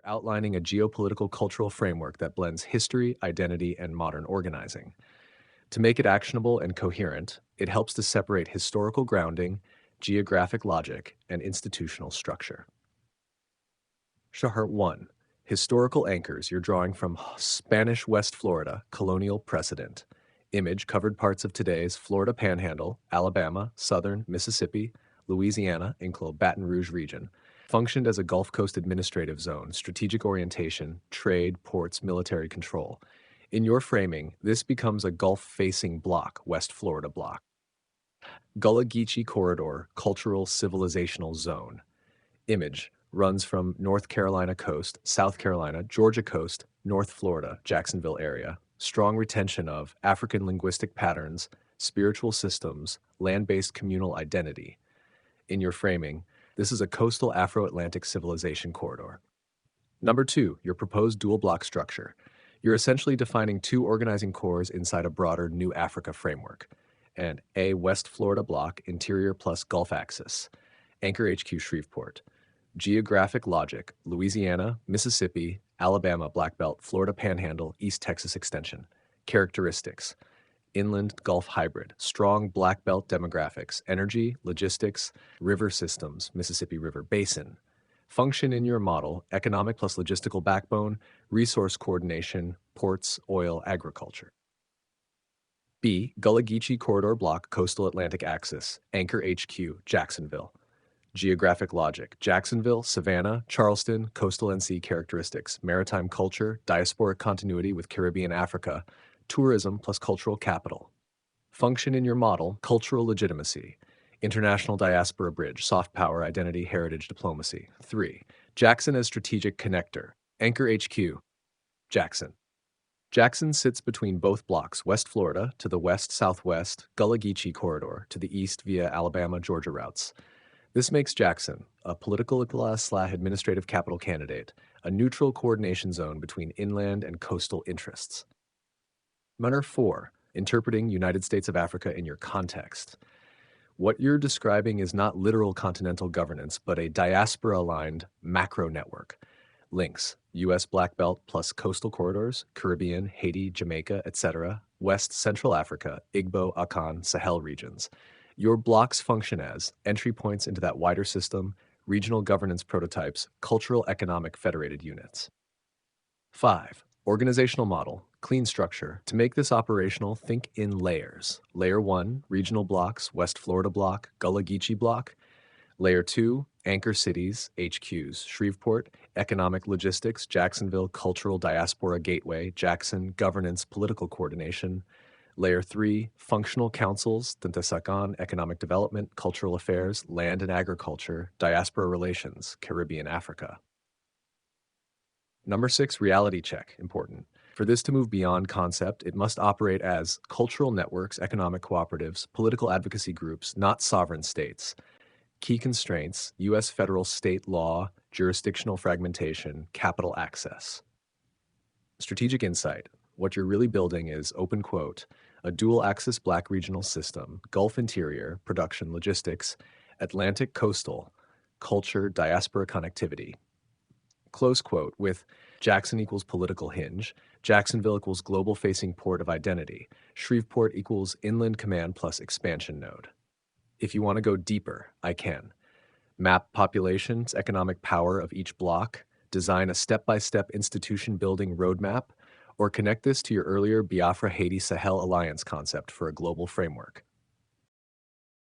outlining a geopolitical cultural framework that blends history, identity, and modern organizing. To make it actionable and coherent, it helps to separate historical grounding, geographic logic, and institutional structure. Shahar 1. Historical anchors you're drawing from Spanish West Florida, colonial precedent. Image covered parts of today's Florida Panhandle, Alabama, southern Mississippi, Louisiana, include Baton Rouge region. Functioned as a Gulf Coast administrative zone, strategic orientation, trade, ports, military control. In your framing, this becomes a Gulf-facing block, West Florida block. Gullah Geechee corridor, cultural civilizational zone. Image runs from North Carolina coast, South Carolina, Georgia coast, North Florida, Jacksonville area. Strong retention of African linguistic patterns, spiritual systems, land-based communal identity. In your framing, this is a coastal Afro-Atlantic civilization corridor. Number 2, your proposed dual block structure. You're essentially defining two organizing cores inside a broader New Africa framework. And A West Florida block, interior plus Gulf axis. Anchor HQ Shreveport. Geographic logic, Louisiana, Mississippi, Alabama Black Belt, Florida Panhandle, East Texas extension. Characteristics: inland Gulf hybrid, strong Black Belt demographics, energy, logistics, river systems, Mississippi River Basin. Function in your model, economic plus logistical backbone, resource coordination, ports, oil, agriculture. B. Gullah Geechee Corridor Block, Coastal Atlantic Axis, Anchor HQ, Jacksonville. Geographic logic, Jacksonville, Savannah, Charleston, coastal NC characteristics, maritime culture, diasporic continuity with Caribbean Africa, tourism plus cultural capital. Function in your model, cultural legitimacy, international diaspora bridge, soft power, identity, heritage, diplomacy. 3. Jackson as strategic connector, Anchor HQ, Jackson. Jackson sits between both blocks, West Florida to the west-southwest, Gullah Geechee corridor to the east via Alabama-Georgia routes. This makes Jackson a political/administrative capital candidate, a neutral coordination zone between inland and coastal interests. Manner 4. Interpreting United States of Africa in your context. What you're describing is not literal continental governance, but a diaspora-aligned macro network. Links: U.S. Black Belt plus coastal corridors, Caribbean, Haiti, Jamaica, etc., West Central Africa, Igbo, Akan, Sahel regions. Your blocks function as entry points into that wider system, regional governance prototypes, cultural economic federated units. 5. Organizational model, clean structure. To make this operational, think in layers. Layer 1, regional blocks, West Florida block, Gullah Geechee block. Layer 2, anchor cities, HQs, Shreveport, economic logistics, Jacksonville, cultural diaspora gateway, Jackson, governance, political coordination. Layer 3, functional councils, Tintasakan, economic development, cultural affairs, land and agriculture, diaspora relations, Caribbean Africa. Number 6, reality check, important. For this to move beyond concept, it must operate as cultural networks, economic cooperatives, political advocacy groups, not sovereign states. Key constraints: U.S. federal state law, jurisdictional fragmentation, capital access. Strategic insight. What you're really building is, open quote, a dual-axis black regional system, Gulf interior, production, logistics, Atlantic coastal, culture, diaspora connectivity. Close quote, with Jackson equals political hinge, Jacksonville equals global-facing port of identity, Shreveport equals inland command plus expansion node. If you want to go deeper, I can. Map populations, economic power of each block, design a step-by-step institution-building roadmap, or connect this to your earlier Biafra-Haiti-Sahel alliance concept for a global framework.